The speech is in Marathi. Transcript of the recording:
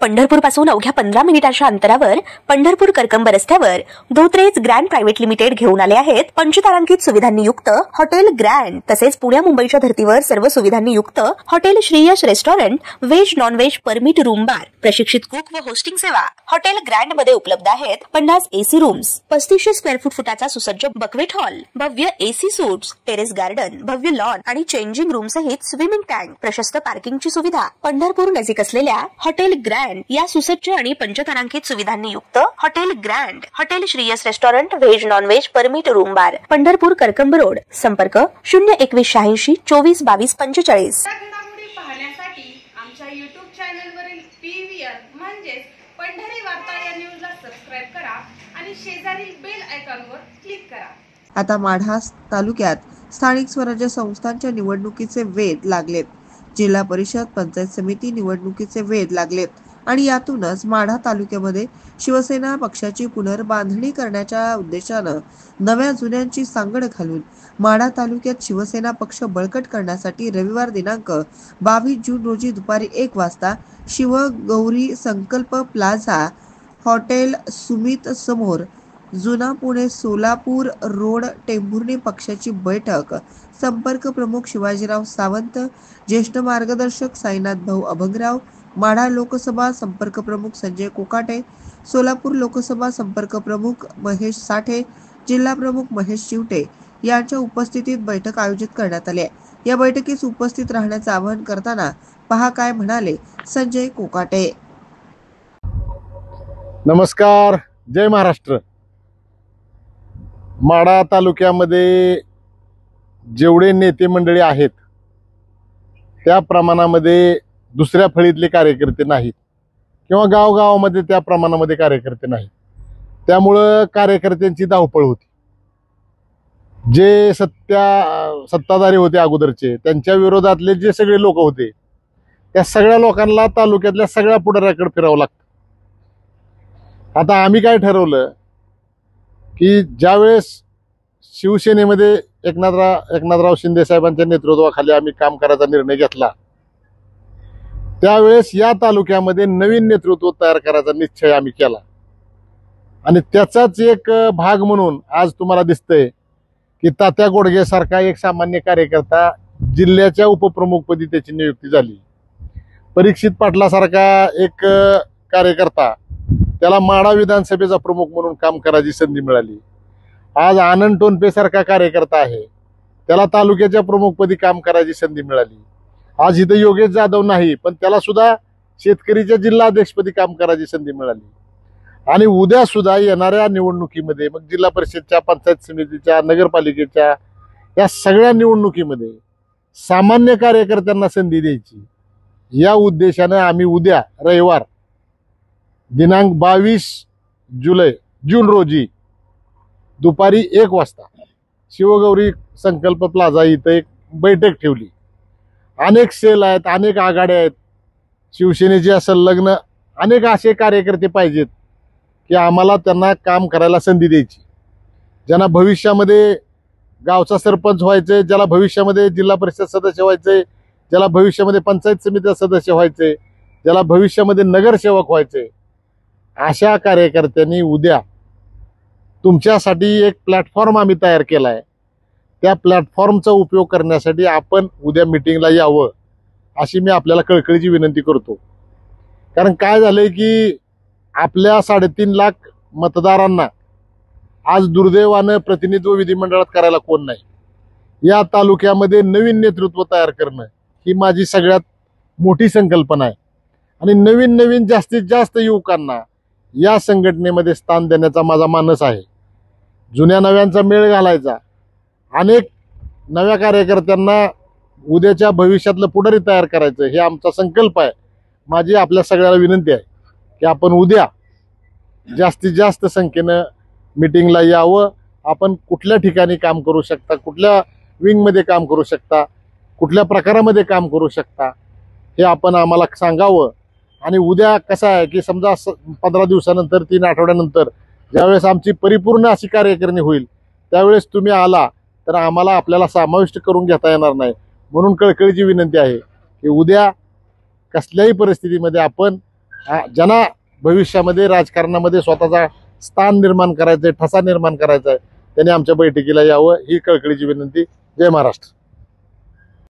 पंढरपूर पासून अवघ्या 15 मिनिटांच्या अंतरावर पंढरपूर करकंब रस्त्यावर धोत्रेज ग्रँड प्रायव्हेट लिमिटेड घेऊन आले आहेत पंचतारांकित सुविधांनी युक्त हॉटेल ग्रँड। तसेच पुण्या मुंबईच्या धर्तीवर सर्व सुविधांनी युक्त hotel Shriyash restaurant, veg non veg permit room bar, प्रशिक्षित कुक व होस्टिंग सेवा। हॉटेल ग्रँड मध्ये उपलब्ध आहेत 50 एसी रूम्स, 3500 स्क्वेअर फूट फुटाचा सुसज्ज बक्वेट हॉल, भव्य एसी सूट्स, टेरेस गार्डन, भव्य लॉन आणि चेंजिंग रूम सहित स्विमिंग टँक, प्रशस्त पार्किंगची सुविधा। पंढरपूर नजीक असलेल्या हॉटेल ग्रँड या सुसज्ज आणि पंचतारांकित सुविधांनी युक्त hotel grand, hotel Shriyas restaurant, veg non veg permit room बार, पंढरपूर करकंब रोड। संपर्क 02186 24 22 45। पाहण्यासाठी आमच्या YouTube चॅनलवरील PVR म्हणजेच पंढरी वार्ता या न्यूजला सबस्क्राइब करा आणि शेजारील बेल आयकॉनवर क्लिक करा। आता माढा तालुक्यात स्थानिक स्वराज्य संस्थांच्या निवडणुकीचे वेध लागलेत। जिल्हा परिषद, पंचायत समिती निवडणुकीचे वेध लागलेत आणि यातूनच माढा तालुक्यामध्ये शिवसेना पक्षाची पुनर्बांधणी करण्याच्या उद्देशानं नव्या जुन्यांची सांगड घालून माढा तालुक्यात शिवसेना पक्ष बळकट करण्यासाठी रविवार दिनांक 22 जून रोजी दुपारी 1 वाजता शिवगौरी संकल्प प्लाझा हॉटेल सुमित समोर जुना पुणे सोलापूर रोड टेंभुर्णी पक्षाची बैठक संपर्क प्रमुख शिवाजीराव सावंत, ज्येष्ठ मार्गदर्शक साईनाथ भाऊ अभंगराव, माढा लोकसभा संपर्क प्रमुख संजय कोकाटे, सोलापूर लोकसभा संपर्क प्रमुख महेश साठे, जिल्हा प्रमुख महेश चिवटे यांच्या उपस्थितीत बैठक आयोजित करण्यात आली आहे। या बैठकीस उपस्थित राहण्याचे आवाहन करताना पहा काय म्हणाले संजय कोकाटे। नमस्कार, जय महाराष्ट्र। माढा तालुक्यामध्ये जेवढे नेते मंडळी आहेत त्या प्रमाणामध्ये दुसऱ्या फळीतले कार्यकर्ते नाहीत किंवा गावगावामध्ये त्या प्रमाणामध्ये कार्यकर्ते नाहीत। त्यामुळं कार्यकर्त्यांची धावपळ होती। जे सत्ताधारी होते अगोदरचे, त्यांच्या विरोधातले जे सगळे लोक होते त्या सगळ्या लोकांना तालुक्यातल्या सगळ्या पुढाऱ्याकडे फिरावं लागतं। आता आम्ही काय ठरवलं की ज्यावेळेस शिवसेनेमध्ये एकनाथराव शिंदे साहेबांच्या नेतृत्वाखाली आम्ही काम करायचा निर्णय घेतला, त्यावेळेस या तालुक्यामध्ये नवीन नेतृत्व तयार करायचा निश्चय आम्ही केला आणि त्याचाच एक भाग म्हणून आज तुम्हाला दिसतंय की तात्या गोडगे सारखा एक सामान्य कार्यकर्ता जिल्ह्याच्या उपप्रमुखपदी त्याची नियुक्ती झाली। परीक्षित पाटलासारखा एक कार्यकर्ता त्याला माढा विधानसभेचा प्रमुख म्हणून काम करायची संधी मिळाली। आज आनंद टोनपे सारखा कार्यकर्ता आहे, त्याला तालुक्याच्या प्रमुखपदी काम करायची संधी मिळाली। आज इथं योगेश जाधव नाही, पण त्याला सुद्धा शेतकरीच्या जिल्हा अध्यक्षपदी काम करायची संधी मिळाली। आणि उद्या सुद्धा येणाऱ्या निवडणुकीमध्ये मग जिल्हा परिषदच्या, पंचायत समितीच्या, नगरपालिकेच्या या सगळ्या निवडणुकीमध्ये सामान्य कार्यकर्त्यांना संधी द्यायची या उद्देशाने आम्ही उद्या रविवार दिनांक 22 जून रोजी दुपारी 1 वाजता शिवगौरी संकल्प प्लाझा इथं एक बैठक ठेवली। अनेक सेल आहेत, अनेक आघाड्या आहेत, शिवसेनेची संलग्न अनेक असे कार्यकर्ते पाहिजेत की आम्हाला त्यांना काम करायला संधी द्यायची। ज्यांना भविष्यामध्ये गावचा सरपंच व्हायचंय, ज्याला भविष्यामध्ये जिल्हा परिषद सदस्य व्हायचंय, ज्याला भविष्यामध्ये पंचायत समिती सदस्य व्हायचंय, ज्याला भविष्यामध्ये नगरसेवक व्हायचंय, अशा कार्यकर्त्यांनी उद्या तुमच्यासाठी एक प्लॅटफॉर्म आम्ही तयार केलाय। त्या प्लॅटफॉर्मचा उपयोग करण्यासाठी आपण उद्या मीटिंगला यावं अशी मी आपल्याला कळकळीची विनंती करतो। कारण काय झालंय की आपल्या 3.5 लाख मतदारांना आज दुर्दैवानं प्रतिनिधित्व विधिमंडळात करायला कोण नाही। या तालुक्यामध्ये नवीन नेतृत्व तयार करणं ही माझी सगळ्यात मोठी संकल्पना आहे आणि नवीन जास्तीत जास्त युवकांना या संघटनेमध्ये स्थान देण्याचा माझा मानस आहे। जुन्या नव्यांचा मेळ घालायचा, अनेक नव्या कार्यकर्त्यांना उद्याच्या भविष्यातलं पुढारी तयार करायचं हे आमचा संकल्प आहे। माझी आपल्या सगळ्याला विनंती आहे की आपण उद्या जास्तीत जास्त संख्येनं मीटिंगला यावं। आपण कुठल्या ठिकाणी काम करू शकता, कुठल्या विंगमध्ये काम करू शकता, कुठल्या प्रकारामध्ये काम करू शकता हे आपण आम्हाला सांगावं। आणि उद्या कसं आहे की समजा 15 दिवसानंतर, 3 आठवड्यानंतर ज्यावेळेस आमची परिपूर्ण अशी कार्यकारिणी होईल त्यावेळेस तुम्ही आला तर आम्हाला आपल्याला समाविष्ट करून घेता येणार नाही। म्हणून कळकळीची विनंती आहे की उद्या कसल्याही परिस्थितीमध्ये आपण ज्यांना भविष्यामध्ये राजकारणामध्ये स्वतःचा स्थान निर्माण करायचंय, ठसा निर्माण करायचा आहे, त्यांनी आमच्या बैठकीला यावं ही कळकळीची विनंती. जय महाराष्ट्र.